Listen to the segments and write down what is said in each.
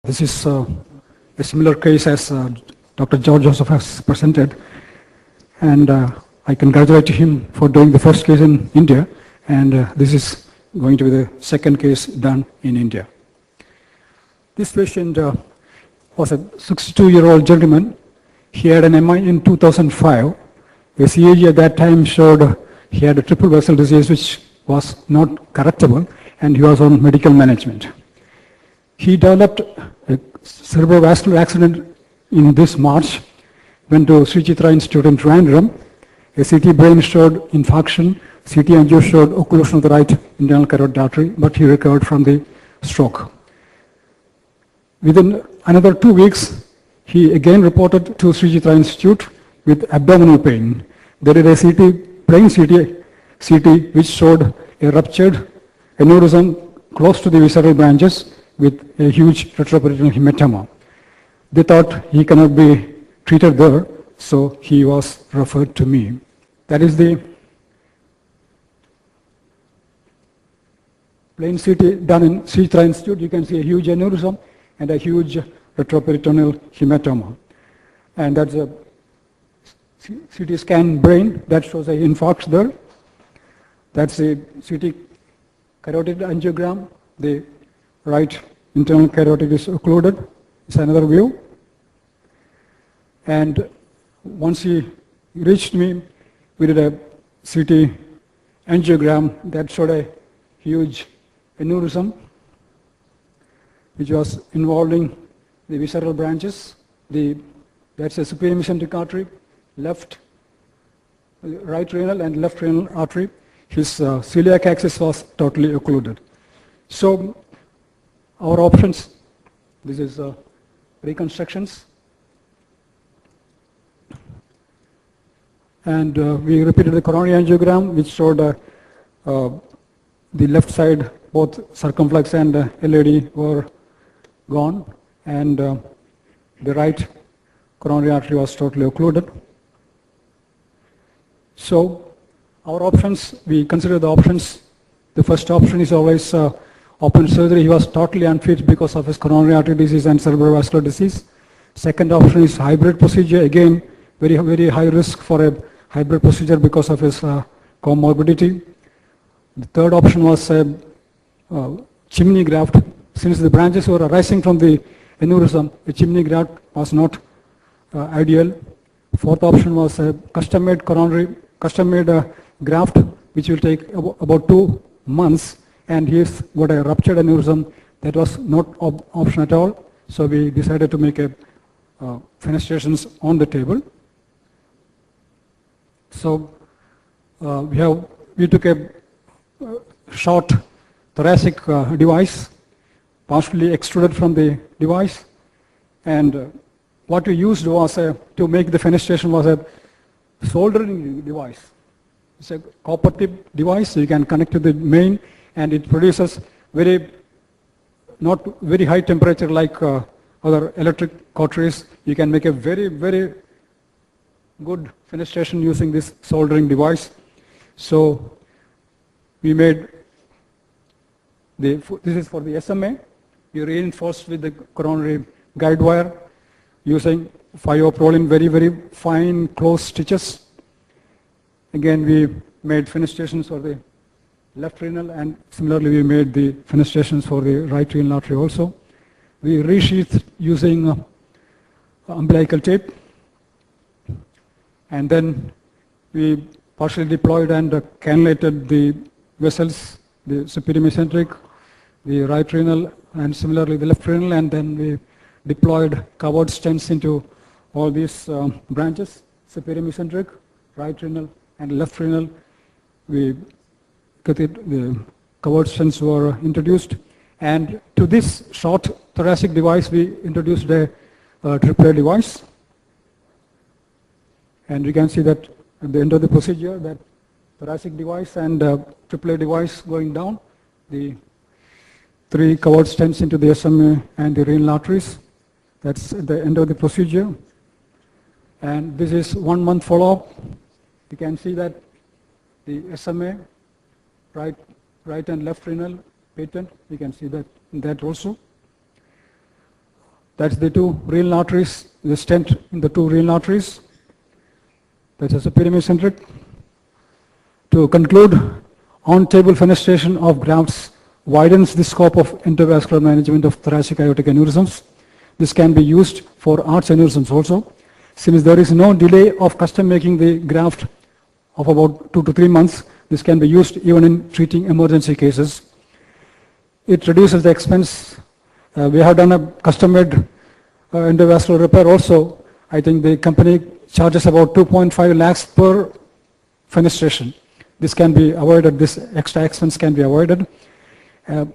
This is a similar case as Dr. George Joseph has presented, and I congratulate him for doing the first case in India, and this is going to be the second case done in India. This patient was a 62-year-old gentleman. He had an MI in 2005. The CAG at that time showed he had a triple vessel disease which was not correctable, and he was on medical management. He developed a cerebrovascular accident in this March, went to Sri Chitra Institute in Trivandrum. A CT brain showed infarction, CT angio showed occlusion of the right internal carotid artery, but he recovered from the stroke. Within another 2 weeks, he again reported to Sri Chitra Institute with abdominal pain. There is a plain CT which showed a ruptured aneurysm close to the visceral branches with a huge retroperitoneal hematoma. They thought he cannot be treated there, so he was referred to me. That is the plain CT done in Sri Chitra Institute. You can see a huge aneurysm and a huge retroperitoneal hematoma. And that's a CT scan brain that shows an infarct there. That's a CT carotid angiogram. The right internal carotid is occluded. It's another view. And once he reached me, we did a CT angiogram that showed a huge aneurysm which was involving the visceral branches. That's a superior mesenteric artery, right renal and left renal artery. His celiac axis was totally occluded. So our options, this is reconstructions. And we repeated the coronary angiogram, which showed the left side, both circumflex and LAD were gone, and the right coronary artery was totally occluded. So our options, we consider the options. The first option is always open surgery. He was totally unfit because of his coronary artery disease and cerebrovascular disease. Second option is hybrid procedure. Again, very, very high risk for a hybrid procedure because of his comorbidity. The third option was a chimney graft. Since the branches were arising from the aneurysm, a chimney graft was not ideal. Fourth option was a custom-made graft, which will take about 2 months, and he's got a ruptured aneurysm. That was not option at all. So we decided to make a fenestrations on the table. So we took a short thoracic device, partially extruded from the device, and what we used was to make the fenestration was a soldering device. It's a copper tip device, so you can connect to the main, and it produces not very high temperature like other electric cauteries. You can make a very, very good fenestration using this soldering device. So we made this is for the SMA. We reinforced with the coronary guide wire using 5-prolene, very, very fine close stitches. Again, we made fenestrations for the left renal, and similarly we made the fenestrations for the right renal artery also. We resheathed using umbilical tape, and then we partially deployed and cannulated the vessels, the superior mesenteric, the right renal, and similarly the left renal, and then we deployed covered stents into all these branches, superior mesenteric, right renal, and left renal. The covered stents were introduced, and to this short thoracic device we introduced a triplet device. And you can see that at the end of the procedure, that thoracic device and triplet device going down, the 3 covered stents into the SMA and the renal arteries. That's at the end of the procedure. And this is 1 month follow-up. You can see that the SMA, right and left renal patent, you can see that also. That's the two renal arteries, the stent in the two renal arteries. That is a perimecentric. To conclude, on-table fenestration of grafts widens the scope of intravascular management of thoracic aortic aneurysms. This can be used for arch aneurysms also. Since there is no delay of custom making the graft of about 2 to 3 months, this can be used even in treating emergency cases. It reduces the expense. We have done a custom-made endovascular repair also. I think the company charges about 2.5 lakhs per fenestration. This can be avoided, this extra expense can be avoided.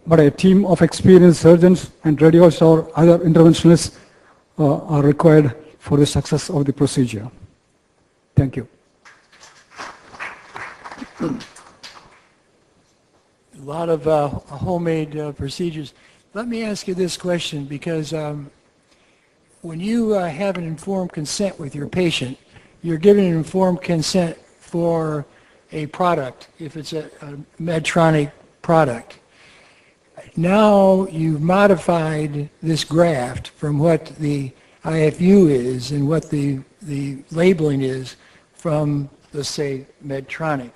But a team of experienced surgeons and radiologists or other interventionalists are required for the success of the procedure. Thank you. A lot of homemade procedures. Let me ask you this question, because when you have an informed consent with your patient, you're giving an informed consent for a product, if it's a Medtronic product. Now you've modified this graft from what the IFU is and what the labeling is from, let's say, Medtronic.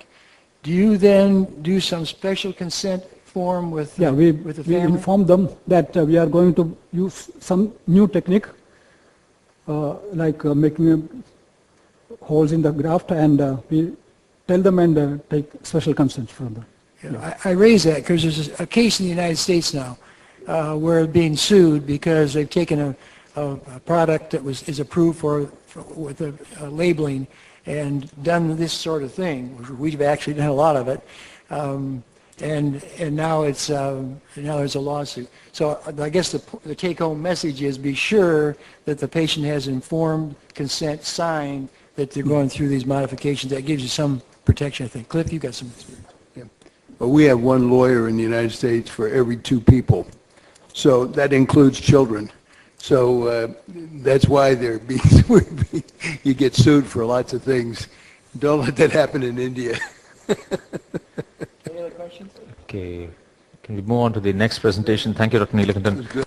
Do you then do some special consent form with, with the family? We inform them that we are going to use some new technique, like making holes in the graft, and we tell them and take special consent from them. Yeah. I raise that because there's a case in the United States now where they're being sued because they've taken a product that is approved with a labeling and done this sort of thing. We've actually done a lot of it, and now it's now there's a lawsuit. So I guess the take-home message is be sure that the patient has informed consent signed that they're going through these modifications. That gives you some protection, I think. Cliff, you've got some experience. Well, we have one lawyer in the United States for every 2 people, so that includes children. So that's why you get sued for lots of things. Don't let that happen in India. Any other questions? Okay. Can we move on to the next presentation? Thank you, Dr. Neelakantan.